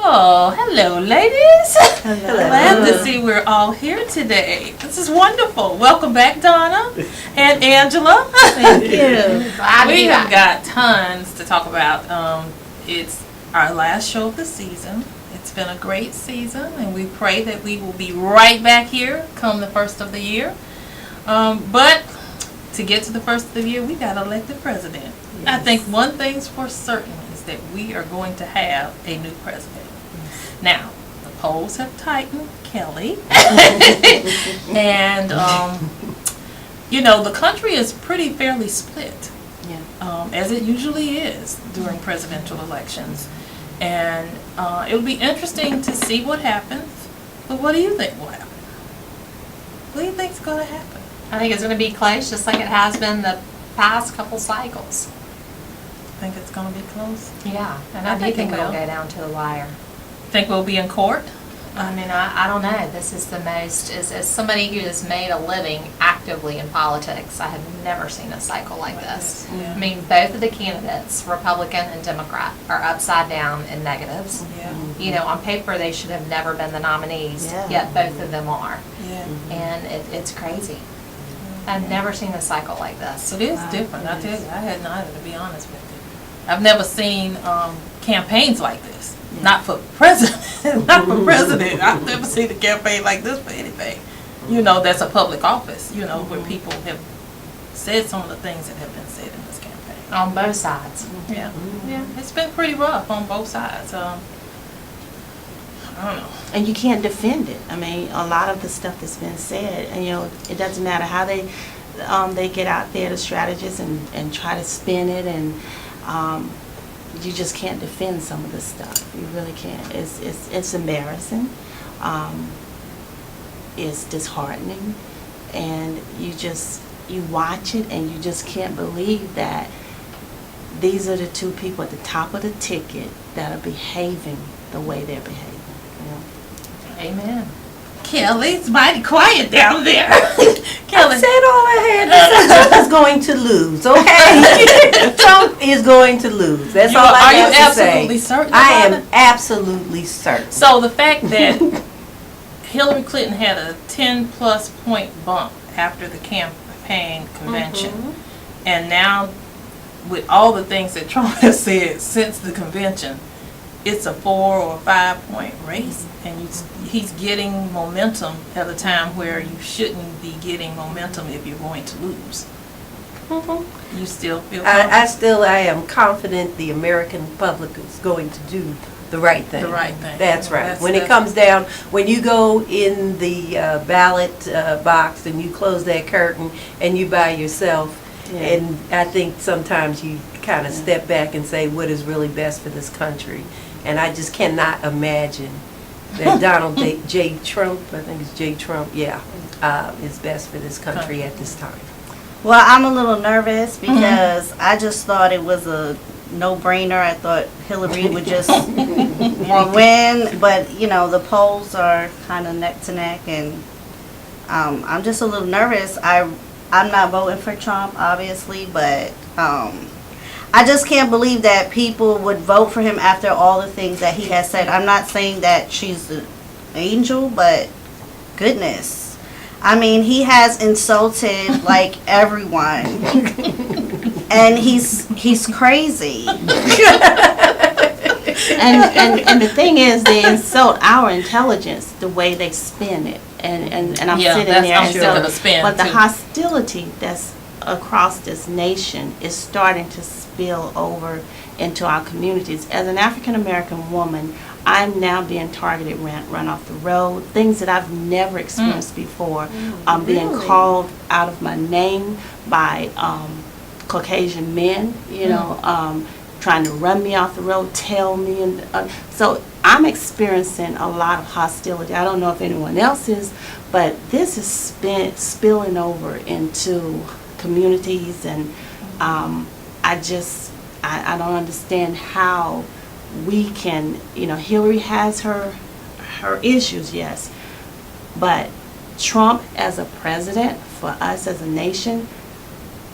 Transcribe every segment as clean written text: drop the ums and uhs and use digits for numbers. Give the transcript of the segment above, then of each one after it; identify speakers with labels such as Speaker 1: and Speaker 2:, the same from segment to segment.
Speaker 1: Oh, hello, ladies.
Speaker 2: Hello.
Speaker 1: Glad to see we're all here today. This is wonderful. Welcome back, Donna and Angela.
Speaker 2: Thank you.
Speaker 1: We have got tons to talk about. It's our last show of the season. It's been a great season, and we pray that we will be right back here come the first of the year. But to get to the first of the year, we got elected president. Yes. I think one thing's for certain is that we are going to have a new president. Yes. Now, the polls have tightened, Kelly. And, the country is pretty fairly split, as it usually is during presidential elections. And it'll be interesting to see what happens. But what do you think will happen? What do you think's going to happen?
Speaker 3: I think it's going to be close, just like it has been the past couple cycles.
Speaker 1: Think it's going to be close?
Speaker 3: Yeah, and I do think it'll go down to the wire.
Speaker 1: Think we'll be in court?
Speaker 3: I mean, I don't know. This is the most, as somebody who has made a living actively in politics, I have never seen a cycle like this.
Speaker 1: Yeah.
Speaker 3: I mean, both of the candidates, Republican and Democrat, are upside down in negatives.
Speaker 1: Yeah.
Speaker 3: On paper, they should have never been the nominees, yet both of them are.
Speaker 1: Yeah.
Speaker 3: And it's crazy. I've never seen a cycle like this.
Speaker 1: It is different. I tell you, I hadn't either, to be honest with you. I've never seen campaigns like this. Not for president. Not for president. I've never seen a campaign like this for anything. That's a public office, where people have said some of the things that have been said in this campaign.
Speaker 3: On both sides.
Speaker 1: Yeah. Yeah. It's been pretty rough on both sides. I don't know.
Speaker 2: And you can't defend it. I mean, a lot of the stuff that's been said, and it doesn't matter how they get out there, the strategists, and try to spin it, and you just can't defend some of this stuff. You really can't. It's embarrassing. It's disheartening, and you watch it, and you just can't believe that these are the two people at the top of the ticket that are behaving the way they're behaving.
Speaker 3: Amen.
Speaker 1: Kelly, it's mighty quiet down there.
Speaker 4: Kelly. I said all I had to say. Trump is going to lose, okay? Trump is going to lose. That's all I have to say.
Speaker 1: Are you absolutely certain?
Speaker 4: I am absolutely certain.
Speaker 1: So the fact that Hillary Clinton had a 10-plus point bump after the campaign convention, and now with all the things that Trump has said since the convention, it's a 4 or 5 point race, and he's getting momentum at a time where you shouldn't be getting momentum if you're going to lose. You still feel confident?
Speaker 4: I am confident the American public is going to do the right thing.
Speaker 1: The right thing.
Speaker 4: That's right. When it comes down, when you go in the ballot box and you close that curtain and you by yourself, and I think sometimes you kind of step back and say what is really best for this country. And I just cannot imagine that Donald J. Trump, I think it's J. Trump, is best for this country at this time.
Speaker 5: Well, I'm a little nervous because I just thought it was a no-brainer. I thought Hillary would just win, but the polls are kind of neck to neck, and I'm just a little nervous. I'm not voting for Trump, obviously, but I just can't believe that people would vote for him after all the things that he has said. I'm not saying that she's an angel, but goodness. I mean, he has insulted like everyone. And he's crazy.
Speaker 2: And the thing is, they insult our intelligence the way they spin it. And I'm sitting there and but the hostility that's across this nation is starting to spill over into our communities. As an African American woman, I'm now being targeted, run off the road, things that I've never experienced before. I'm being called out of my name by Caucasian men, trying to run me off the road, tell me. And so I'm experiencing a lot of hostility. I don't know if anyone else is, but this is spilling over into communities, and I don't understand how we can, Hillary has her issues, yes, but Trump as a president for us as a nation,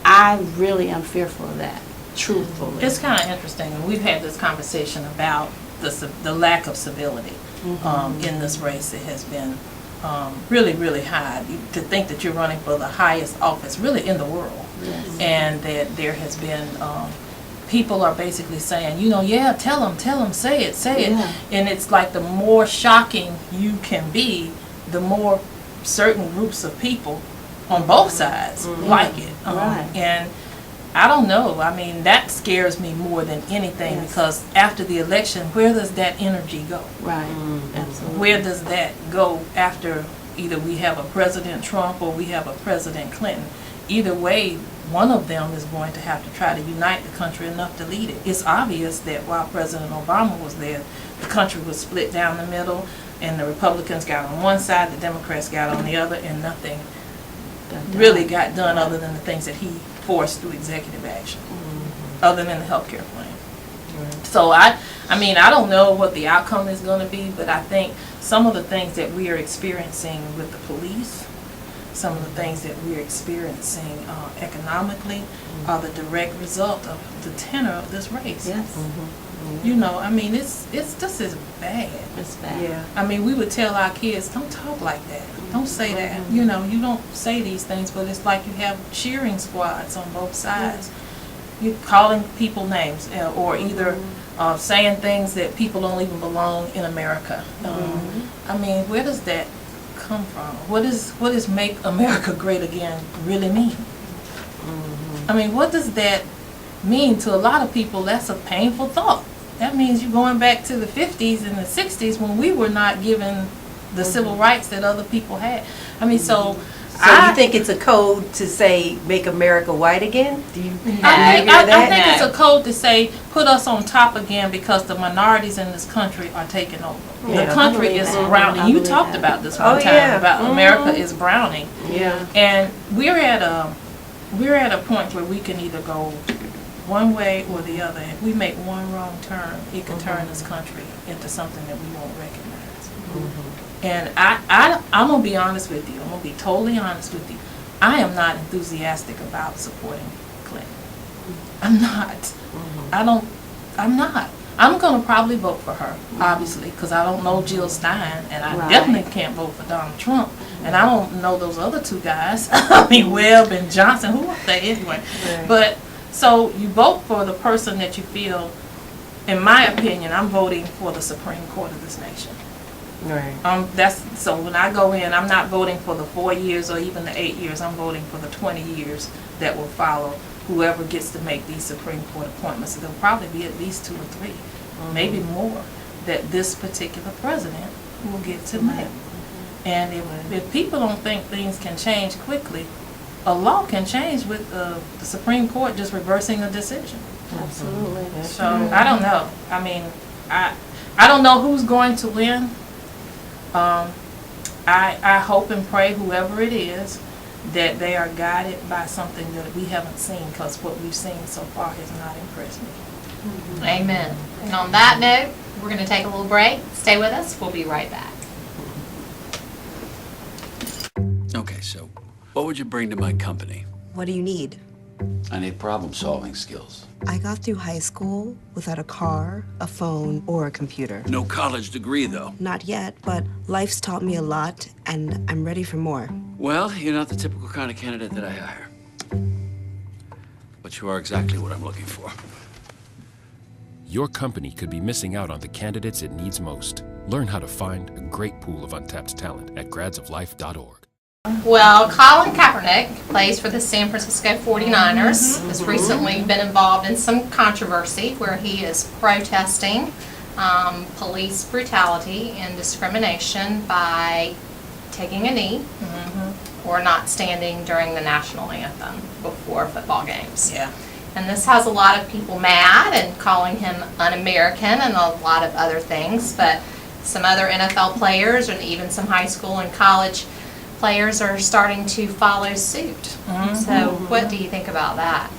Speaker 2: I really am fearful of that, truthfully.
Speaker 1: It's kind of interesting. We've had this conversation about the lack of civility in this race. It has been really, really high. To think that you're running for the highest office really in the world, and that there has been people are basically saying, yeah, tell them, say it, and it's like the more shocking you can be, the more certain groups of people on both sides like it. And I don't know. I mean, that scares me more than anything because after the election, where does that energy go?
Speaker 2: Right. Absolutely.
Speaker 1: Where does that go after either we have a President Trump or we have a President Clinton? Either way, one of them is going to have to try to unite the country enough to lead it. It's obvious that while President Obama was there, the country was split down the middle, and the Republicans got on one side, the Democrats got on the other, and nothing really got done other than the things that he forced through executive action, other than the health care plan. So I mean, I don't know what the outcome is going to be, but I think some of the things that we are experiencing with the police, some of the things that we're experiencing economically are the direct result of the tenor of this race.
Speaker 2: Yes.
Speaker 1: I mean, it's just as bad.
Speaker 2: It's bad.
Speaker 4: Yeah.
Speaker 1: I mean, we would tell our kids, don't talk like that. Don't say that. You don't say these things, but it's like you have cheering squads on both sides. You're calling people names or either saying things that people don't even belong in America. I mean, where does that come from? What does make America great again really mean? I mean, what does that mean to a lot of people? That's a painful thought. That means you're going back to the 50s and the 60s when we were not given the civil rights that other people had. I mean, so
Speaker 4: you think it's a code to say make America white again? Do you
Speaker 1: I think it's a code to say put us on top again because the minorities in this country are taking over.
Speaker 4: Yeah.
Speaker 1: The country is browning. You talked about this one time about America is browning.
Speaker 4: Yeah.
Speaker 1: And we're at a point where we can either go one way or the other. If we make one wrong turn, it can turn this country into something that we won't recognize. And I'm going to be honest with you. I'm going to be totally honest with you. I am not enthusiastic about supporting Clinton. I'm not. I'm not. I'm going to probably vote for her, obviously, because I don't know Jill Stein, and I definitely can't vote for Donald Trump. And I don't know those other two guys. I mean, Webb and Johnson. Who are they anyway? But so you vote for the person that you feel, in my opinion, I'm voting for the Supreme Court of this nation.
Speaker 4: Right.
Speaker 1: So when I go in, I'm not voting for the 4 years or even the 8 years. I'm voting for the 20 years that will follow whoever gets to make these Supreme Court appointments. There'll probably be at least 2 or 3, maybe more, that this particular president will get to make. And if people don't think things can change quickly, a law can change with the Supreme Court just reversing a decision.
Speaker 2: Absolutely.
Speaker 1: So I don't know. I mean, I don't know who's going to win. I hope and pray whoever it is that they are guided by something that we haven't seen, because what we've seen so far has not impressed me.
Speaker 3: Amen. And on that note, we're going to take a little break. Stay with us. We'll be right back.
Speaker 6: Okay, so what would you bring to my company?
Speaker 7: What do you need?
Speaker 6: I need problem-solving skills.
Speaker 7: I got through high school without a car, a phone, or a computer.
Speaker 6: No college degree, though.
Speaker 7: Not yet, but life's taught me a lot, and I'm ready for more.
Speaker 6: Well, you're not the typical kind of candidate that I hire. But you are exactly what I'm looking for.
Speaker 8: Your company could be missing out on the candidates it needs most. Learn how to find a great pool of untapped talent at gradsoflife.org.
Speaker 3: Well, Colin Kaepernick plays for the San Francisco 49ers. Has recently been involved in some controversy where he is protesting police brutality and discrimination by taking a knee or not standing during the national anthem before football games.
Speaker 1: Yeah.
Speaker 3: And this has a lot of people mad and calling him un-American and a lot of other things, but some other NFL players and even some high school and college players are starting to follow suit. So what do you think about that?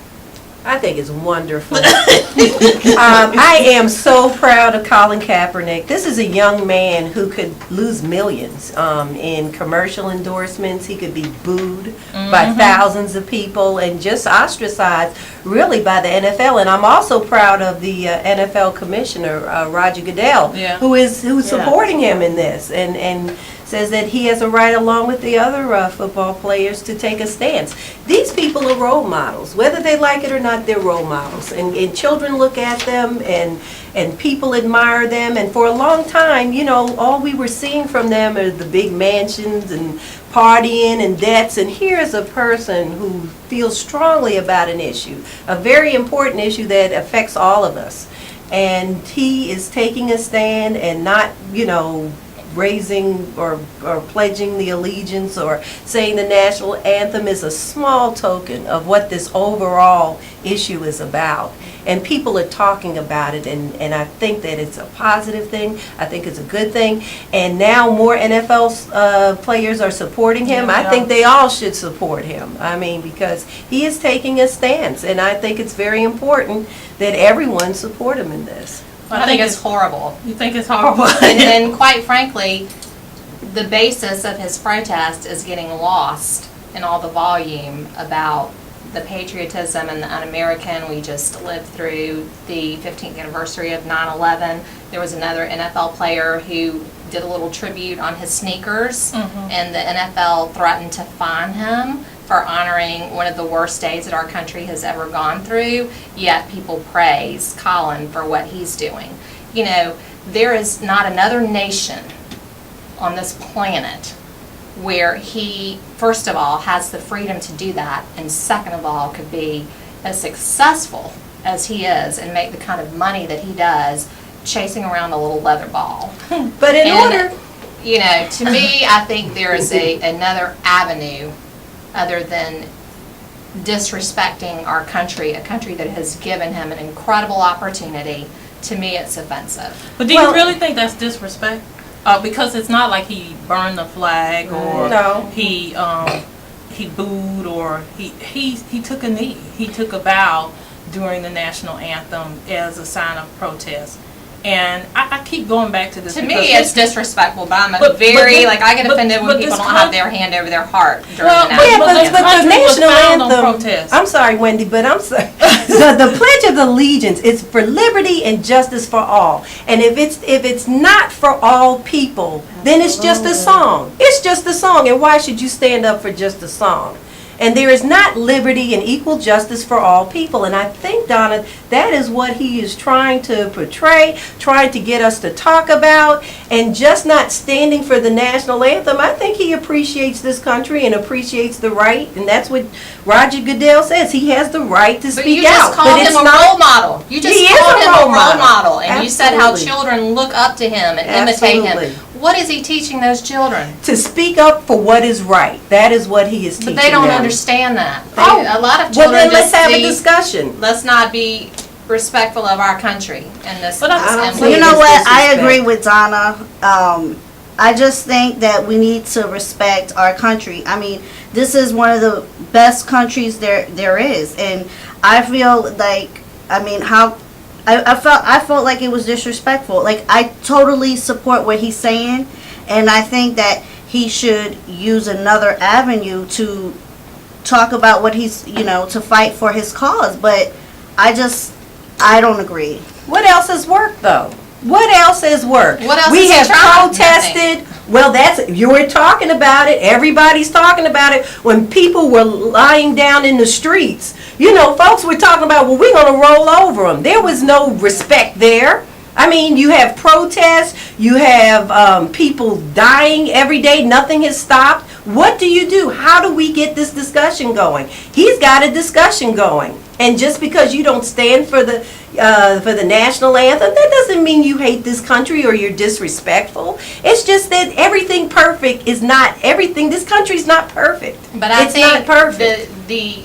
Speaker 4: I think it's wonderful. I am so proud of Colin Kaepernick. This is a young man who could lose millions in commercial endorsements. He could be booed by thousands of people and just ostracized really by the NFL. And I'm also proud of the NFL commissioner, Roger Goodell, who's supporting him in this and says that he has a right, along with the other football players, to take a stance. These people are role models. Whether they like it or not, they're role models. And children look at them, and people admire them. And for a long time, you know, all we were seeing from them are the big mansions and partying and debts. And here's a person who feels strongly about an issue, a very important issue that affects all of us. And he is taking a stand and not, you know, raising or pledging the allegiance or saying the national anthem is a small token of what this overall issue is about. And people are talking about it, and I think that it's a positive thing. I think it's a good thing. And now more NFL players are supporting him. I think they all should support him. I mean, because he is taking a stance, and I think it's very important that everyone support him in this.
Speaker 3: I think it's horrible.
Speaker 1: You think it's horrible?
Speaker 3: And quite frankly, the basis of his protest is getting lost in all the volume about the patriotism and the un-American. We just lived through the 15th anniversary of 9/11. There was another NFL player who did a little tribute on his sneakers, and the NFL threatened to fine him for honoring one of the worst days that our country has ever gone through, yet people praise Colin for what he's doing. You know, there is not another nation on this planet where he, first of all, has the freedom to do that, and second of all, could be as successful as he is and make the kind of money that he does chasing around a little leather ball.
Speaker 4: But in order,
Speaker 3: you know, to me, I think there is another avenue other than disrespecting our country, a country that has given him an incredible opportunity. To me, it's offensive.
Speaker 1: But do you really think that's disrespect? Because it's not like he burned the flag or he booed or he took a knee. He took a bow during the national anthem as a sign of protest. And I keep going back to this.
Speaker 3: To me, it's disrespectful, but I'm I get offended when people don't have their hand over their heart during the national anthem.
Speaker 4: But the national anthem, I'm sorry, Wendy, but I'm sorry. The Pledge of Allegiance is for liberty and justice for all. And if it's not for all people, then it's just a song. It's just a song. And why should you stand up for just a song? And there is not liberty and equal justice for all people. And I think, Donna, that is what he is trying to portray, trying to get us to talk about, and just not standing for the national anthem. I think he appreciates this country and appreciates the right, and that's what Roger Goodell says. He has the right to speak out.
Speaker 3: But you just called him a role model. You just called him a role model. And
Speaker 4: Absolutely.
Speaker 3: You said how children look up to him and imitate
Speaker 4: Absolutely.
Speaker 3: him. What is he teaching those children?
Speaker 4: To speak up for what is right. That is what he is teaching
Speaker 3: But they don't
Speaker 4: them.
Speaker 3: understand that. A
Speaker 4: Oh,
Speaker 3: lot of
Speaker 4: well,
Speaker 3: children
Speaker 4: then let's
Speaker 3: just
Speaker 4: have a
Speaker 3: see,
Speaker 4: discussion.
Speaker 3: let's not be respectful of our country and this.
Speaker 1: But I don't
Speaker 3: assembly.
Speaker 5: You know what? I
Speaker 4: disrespect.
Speaker 5: agree with Donna. I just think that we need to respect our country. I mean, this is one of the best countries there is, and I feel like, I mean, I felt like it was disrespectful. Like, I totally support what he's saying, and I think that he should use another avenue to talk about what he's, you know, to fight for his cause. But I don't agree.
Speaker 4: What else has worked, though? What else has worked?
Speaker 3: What else
Speaker 4: we
Speaker 3: has
Speaker 4: have
Speaker 3: he tried?
Speaker 4: protested. Well, you were talking about it. Everybody's talking about it. When people were lying down in the streets, you know, folks were talking about, well, we're going to roll over them. There was no respect there. I mean, you have protests, you have people dying every day, nothing has stopped. What do you do? How do we get this discussion going? He's got a discussion going. And just because you don't stand for the national anthem, that doesn't mean you hate this country or you're disrespectful. It's just that everything perfect is not everything. This country's not perfect.
Speaker 3: But I
Speaker 4: it's not
Speaker 3: think
Speaker 4: perfect.
Speaker 3: the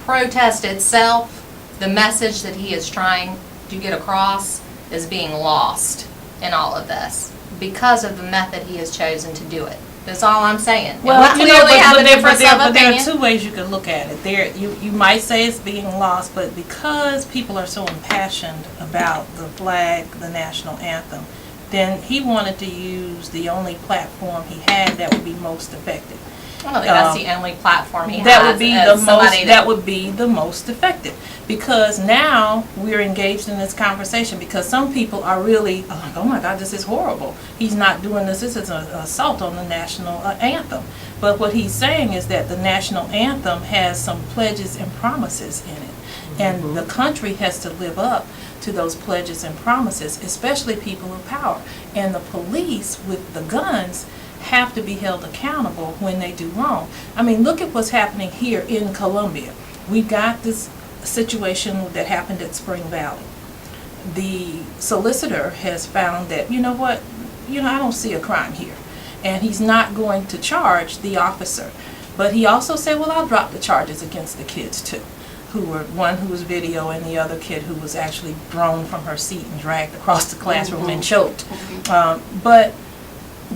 Speaker 3: protest itself, the message that he is trying to get across, is being lost in all of this because of the method he has chosen to do it. That's all I'm saying.
Speaker 1: Well,
Speaker 3: And we clearly have a difference of
Speaker 1: there are
Speaker 3: opinion.
Speaker 1: two ways you could look at it. You might say it's being lost, but because people are so impassioned about the flag, the national anthem, then he wanted to use the only platform he had that would be most effective.
Speaker 3: I don't think that's the only platform he
Speaker 1: That
Speaker 3: has.
Speaker 1: would be
Speaker 3: as somebody
Speaker 1: that would be the most effective, because now we're engaged in this conversation, because some people are really like, oh my God, this is horrible. He's not doing this. This is an assault on the national anthem. But what he's saying is that the national anthem has some pledges and promises in it, and the country has to live up to those pledges and promises, especially people of power. And the police with the guns have to be held accountable when they do wrong. I mean, look at what's happening here in Columbia. We got this situation that happened at Spring Valley. The solicitor has found that, you know what, I don't see a crime here. And he's not going to charge the officer. But he also said, well, I'll drop the charges against the kids too, one who was video and the other kid who was actually thrown from her seat and dragged across the classroom and choked. But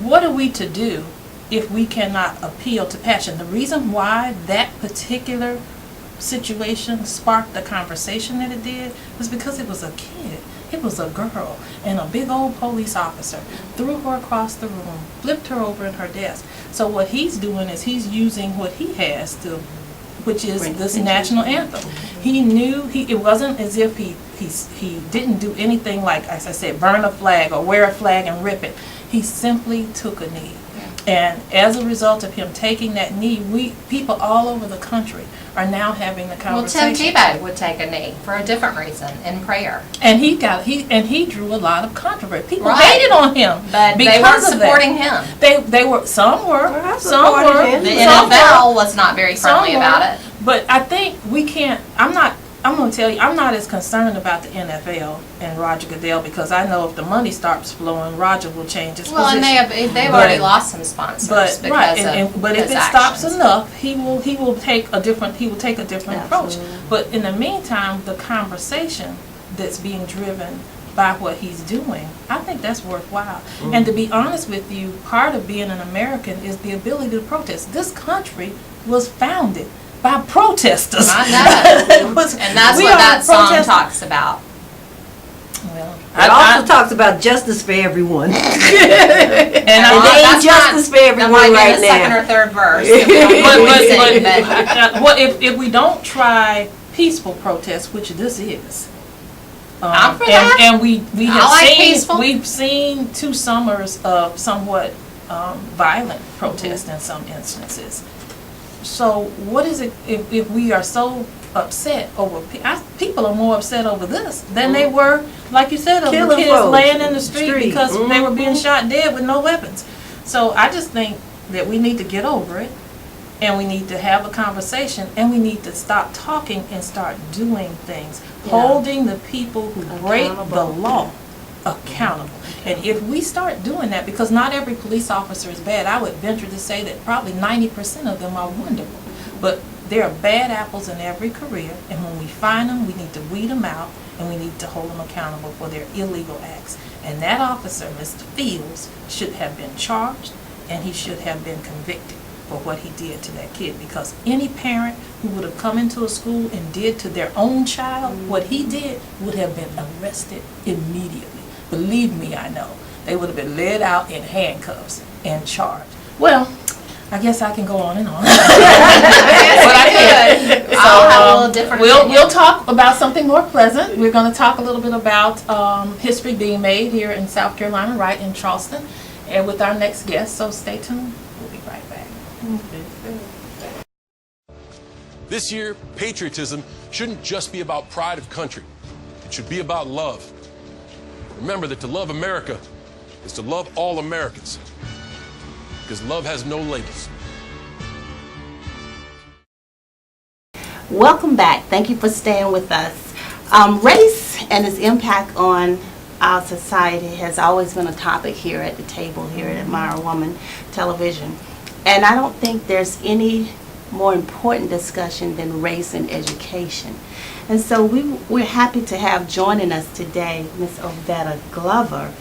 Speaker 1: what are we to do if we cannot appeal to passion? The reason why that particular situation sparked the conversation that it did was because it was a kid. It was a girl, and a big old police officer threw her across the room, flipped her over in her desk. So what he's doing is he's using what he has to, which is this national anthem. He knew, it wasn't as if he didn't do anything like, as I said, burn a flag or wear a flag and rip it. He simply took a knee. And as a result of him taking that knee, people all over the country are now having the conversation.
Speaker 3: Well, Tim Tebow would take a knee for a different reason, in prayer.
Speaker 1: And he drew a lot of controversy. People
Speaker 3: Right.
Speaker 1: hated on him,
Speaker 3: But
Speaker 1: because
Speaker 3: they weren't
Speaker 1: of that.
Speaker 3: supporting him.
Speaker 1: They were, some were,
Speaker 4: I
Speaker 1: some
Speaker 4: supported
Speaker 1: were.
Speaker 4: him.
Speaker 3: The
Speaker 1: some
Speaker 3: NFL
Speaker 1: were.
Speaker 3: was not very friendly
Speaker 1: Some were.
Speaker 3: about it.
Speaker 1: But I think we can't, I'm going to tell you, I'm not as concerned about the NFL and Roger Goodell, because I know if the money starts flowing, Roger will change his
Speaker 3: Well, and
Speaker 1: position.
Speaker 3: they've already lost some sponsors
Speaker 1: But
Speaker 3: because
Speaker 1: right, but if
Speaker 3: his
Speaker 1: it stops
Speaker 3: actions.
Speaker 1: enough, he will take a different approach.
Speaker 2: Absolutely.
Speaker 1: But in the meantime, the conversation that's being driven by what he's doing, I think that's worthwhile. And to be honest with you, part of being an American is the ability to protest. This country was founded by protesters.
Speaker 3: I know.
Speaker 1: It was-
Speaker 3: And that's
Speaker 1: we
Speaker 3: what
Speaker 1: are
Speaker 3: that song
Speaker 1: protest-
Speaker 3: talks about.
Speaker 1: Well,
Speaker 4: It also talks about justice for everyone.
Speaker 1: and
Speaker 4: And
Speaker 1: I,
Speaker 4: they ain't
Speaker 3: That's not-
Speaker 4: justice for everyone
Speaker 3: that might be
Speaker 4: right
Speaker 3: the second or
Speaker 4: now.
Speaker 3: third verse. If we don't
Speaker 1: but,
Speaker 3: sing, but
Speaker 1: well, if we don't try peaceful protests, which this is,
Speaker 3: I'm for that.
Speaker 1: and we
Speaker 3: I
Speaker 1: have
Speaker 3: like
Speaker 1: seen
Speaker 3: peaceful.
Speaker 1: we've seen 2 summers of somewhat violent protest in some instances. So what is it if we are so upset over people are more upset over this than they were, like you said, of the
Speaker 4: Killing
Speaker 1: kids
Speaker 4: folks
Speaker 1: laying in
Speaker 4: in
Speaker 1: the
Speaker 4: the
Speaker 1: street
Speaker 4: street.
Speaker 1: because they were being shot dead with no weapons. So I just think that we need to get over it, and we need to have a conversation, and we need to stop talking and start doing things, holding the people who break the law accountable. And if we start doing that, because not every police officer is bad, I would venture to say that probably 90% of them are wonderful. But there are bad apples in every career, and when we find them, we need to weed them out, and we need to hold them accountable for their illegal acts. And that officer, Mr. Fields, should have been charged, and he should have been convicted for what he did to that kid, because any parent who would have come into a school and did to their own child what he did would have been arrested immediately. Believe me, I know. They would have been led out in handcuffs and charged. Well, I guess I can go on and on. But I can't.
Speaker 3: I'll have a little different opinion.
Speaker 1: We'll talk about something more pleasant. We're going to talk a little bit about history being made here in South Carolina, right in Charleston, and with our next guest. So stay tuned. We'll be right back.
Speaker 9: This year, patriotism shouldn't just be about pride of country. It should be about love. Remember that to love America is to love all Americans, because love has no labels.
Speaker 2: Welcome back. Thank you for staying with us. Race and its impact on our society has always been a topic here at the table here at Admire Woman Television. And I don't think there's any more important discussion than race and education. And so we're happy to have joining us today Ms. Ovetta Glover,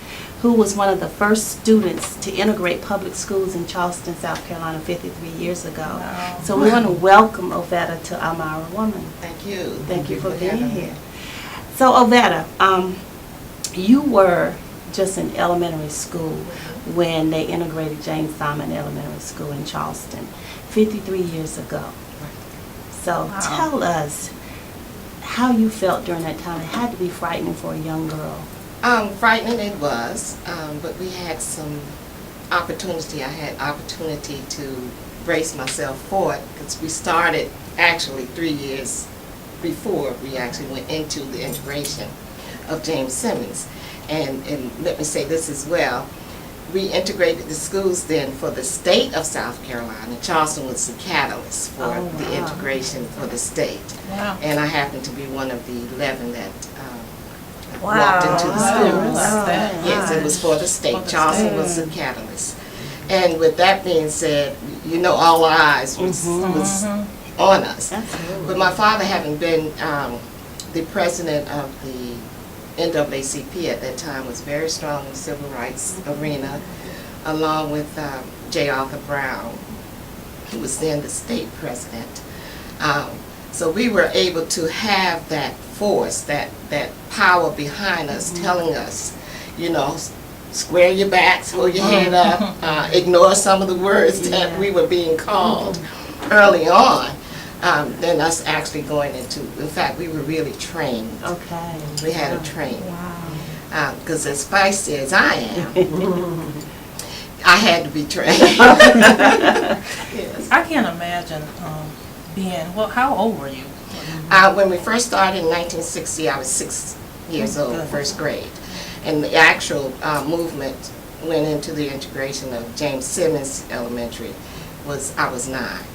Speaker 2: who was one of the first students to integrate public schools in Charleston, South Carolina 53 years ago.
Speaker 1: Wow.
Speaker 2: So we want to welcome Ovetta to IMARA Woman.
Speaker 10: Thank you.
Speaker 2: Thank you for being here. So Ovetta, you were just in elementary school when they integrated James Simon Elementary School in Charleston 53 years ago. So tell us how you felt during that time. It had to be frightening for a young girl.
Speaker 10: Frightening it was, but we had some opportunity. I had opportunity to brace myself for it because we started actually 3 years before we actually went into the integration of James Simmons. And let me say this as well. We integrated the schools then for the state of South Carolina. Charleston was the catalyst for the integration for the state.
Speaker 1: Wow.
Speaker 10: And I happened to be one of the 11 that walked into the schools. Yes, it was for the state. Charleston was the catalyst. And with that being said, you know, all eyes was on us.
Speaker 2: Absolutely.
Speaker 10: But my father, having been the president of the NAACP at that time, was very strong in the civil rights arena, along with J. Arthur Brown, who was then the state president. So we were able to have that force, that power behind us, telling us, you know, square your backs, hold your head up, ignore some of the words that we were being called early on. Than us actually going into, in fact, we were really trained.
Speaker 2: Okay.
Speaker 10: We had a training. Wow. Because as feisty as I am, I had to be trained. Yes.
Speaker 1: I can't imagine being, well, how old were you?
Speaker 10: When we first started in 1960, I was 6 years old, first grade. And the actual movement went into the integration of James Simmons Elementary, I was 9.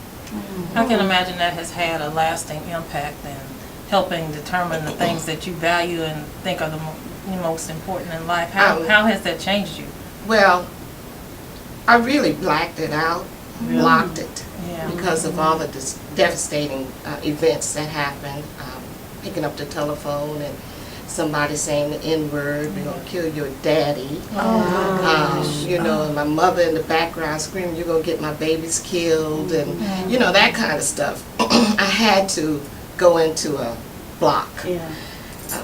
Speaker 1: I can imagine that has had a lasting impact in helping determine the things that you value and think are the most important in life. How has that changed you?
Speaker 10: Well, I really blacked it out, blocked it, because of all the devastating events that happened. Picking up the telephone and somebody saying the N-word, we're going to kill your daddy. You know, and my mother in the background screaming, you're going to get my babies killed, and, you know, that kind of stuff. I had to go into a block.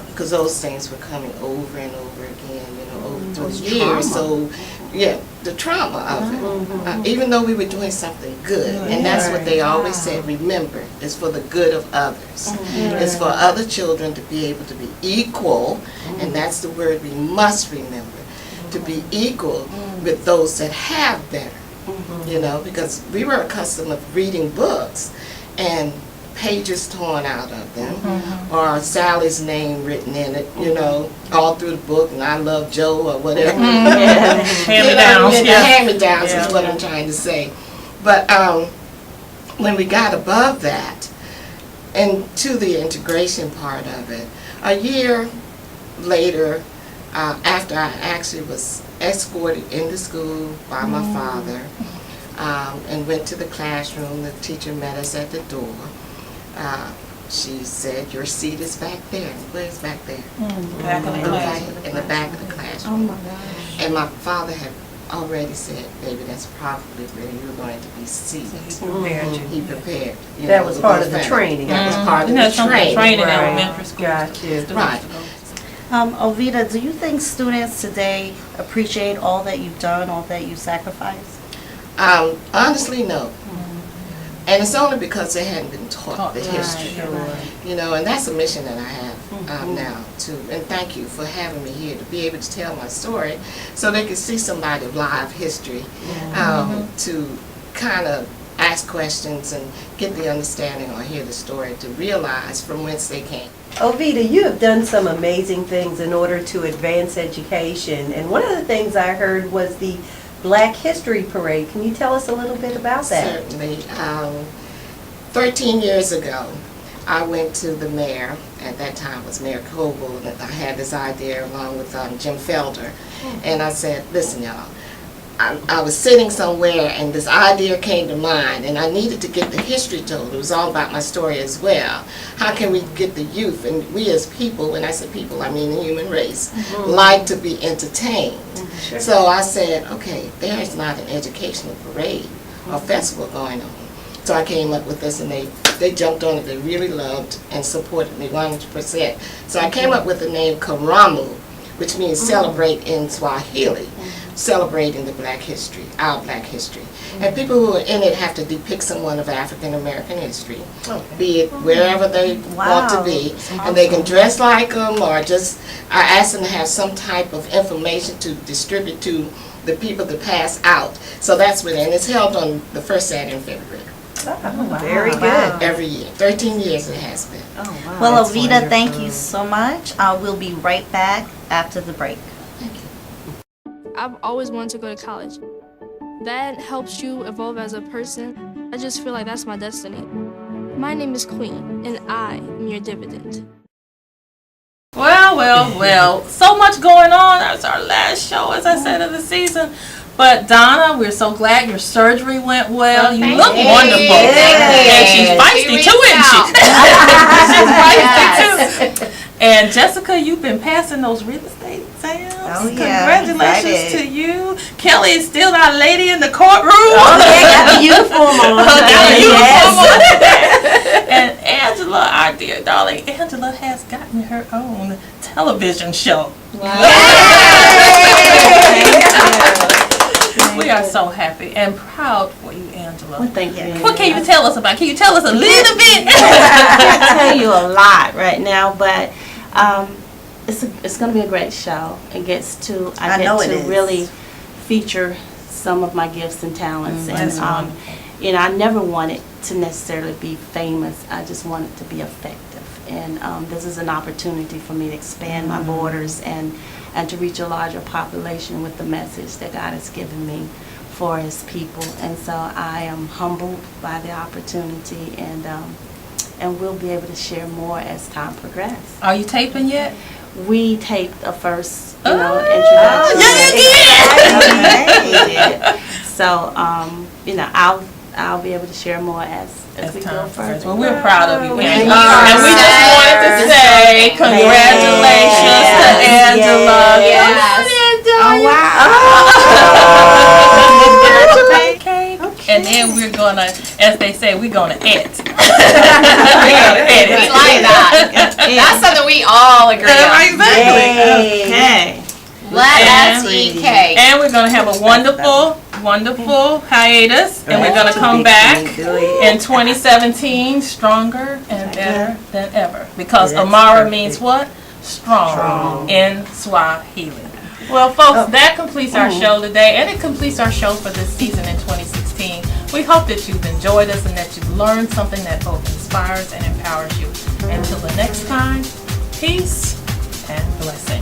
Speaker 10: Because those things were coming over and over again, you know, over those years. So, yeah, the trauma of it. Even though we were doing something good, and that's what they always said, remember, it's for the good of others. It's for other children to be able to be equal, and that's the word we must remember, to be equal with those that have better, you know, because we were accustomed of reading books, and pages torn out of them, or Sally's name written in it, you know, all through the book, and I love Joe or whatever. Hand-me-downs. Hand-me-downs is what I'm trying to say. But when we got above that, and to the integration part of it, a year later, after I actually was escorted into school by my father, and went to the classroom, the teacher met us at the door. She said, your seat is back there. Where's back there?
Speaker 1: Back of the classroom.
Speaker 10: In the back of the classroom.
Speaker 2: Oh my gosh.
Speaker 10: And my father had already said, baby, that's probably where you're going to be seated.
Speaker 1: He prepared you.
Speaker 10: He prepared. You
Speaker 4: That
Speaker 10: know,
Speaker 4: was part of the training.
Speaker 10: That was part of
Speaker 1: You
Speaker 10: the
Speaker 1: know, something training in
Speaker 4: Right.
Speaker 1: elementary school.
Speaker 4: Gotcha.
Speaker 10: Right.
Speaker 5: Ovetta, do you think students today appreciate all that you've done, all that you sacrificed?
Speaker 10: Honestly, no. And it's only because they hadn't been taught the history. You know, and that's a mission that I have now, too. And thank you for having me here to be able to tell my story so they can see somebody live history, to kind of ask questions and get the understanding or hear the story to realize from whence they came.
Speaker 4: Ovetta, you have done some amazing things in order to advance education, and one of the things I heard was the Black History Parade. Can you tell us a little bit about that?
Speaker 10: Certainly. 13 years ago, I went to the mayor, at that time was Mayor Coble, and I had this idea along with Jim Felder, and I said, listen y'all, I was sitting somewhere and this idea came to mind, and I needed to get the history told. It was all about my story as well. How can we get the youth, and we as people, when I say people, I mean the human race, like to be entertained.
Speaker 4: Sure.
Speaker 10: So I said, okay, there is not an educational parade or festival going on. So I came up with this, and they jumped on it. They really loved and supported me 100%. So I came up with the name Karamu, which means celebrate in Swahili, celebrating the Black history, our Black history. And people who are in it have to depict someone of African American history, be it wherever they want to be. And they can dress like them, or just, I asked them to have some type of information to distribute to the people to pass out. So that's what, and it's held on the first Saturday in February.
Speaker 5: Very good.
Speaker 10: Every year. 13 years it has been.
Speaker 5: Oh, wow. Well, Ovita, thank you so much. We'll be right back after the break.
Speaker 10: Thank you.
Speaker 11: I've always wanted to go to college. That helps you evolve as a person. I just feel like that's my destiny. My name is Queen, and I am your dividend.
Speaker 1: Well, so much going on. That's our last show, as I said, of the season. But Donna, we're so glad your surgery went well. You look wonderful. And she's feisty too, isn't she? She's feisty too. And Jessica, you've been passing those real estate exams.
Speaker 5: Oh, yeah.
Speaker 1: Congratulations to you. Kelly is still our lady in the courtroom.
Speaker 2: Oh, yeah, got the uniform on.
Speaker 1: And Angela, our dear darling, Angela has gotten her own television show.
Speaker 2: Wow.
Speaker 1: We are so happy and proud for you, Angela.
Speaker 2: Well, thank you.
Speaker 1: What can you tell us about? Can you tell us a little bit?
Speaker 2: I can't tell you a lot right now, but it's going to be a great show. It gets to I get to really feature some of my gifts and talents, and I never wanted to necessarily be famous. I just wanted to be effective, and this is an opportunity for me to expand my borders and to reach a larger population with the message that God has given me for His people. And so I am humbled by the opportunity, and we'll be able to share more as time progresses.
Speaker 1: Are you taping yet?
Speaker 2: We taped a first, introduction. So, I'll be able to share more as we go further.
Speaker 1: Well, we're proud of you, Angela. And we just wanted to say congratulations to Angela.
Speaker 2: Oh, wow.
Speaker 1: And then we're going to, as they say, we're going to edit.
Speaker 3: We like that. That's something we all agree on.
Speaker 1: Exactly.
Speaker 2: Okay.
Speaker 3: Let us eat cake.
Speaker 1: And we're going to have a wonderful hiatus, and we're going to come back in 2017 stronger and better than ever, because IMARA means what? Strong in Swahili. Well, folks, that completes our show today, and it completes our show for this season in 2016. We hope that you've enjoyed us and that you've learned something that both inspires and empowers you. Until the next time, peace and blessing.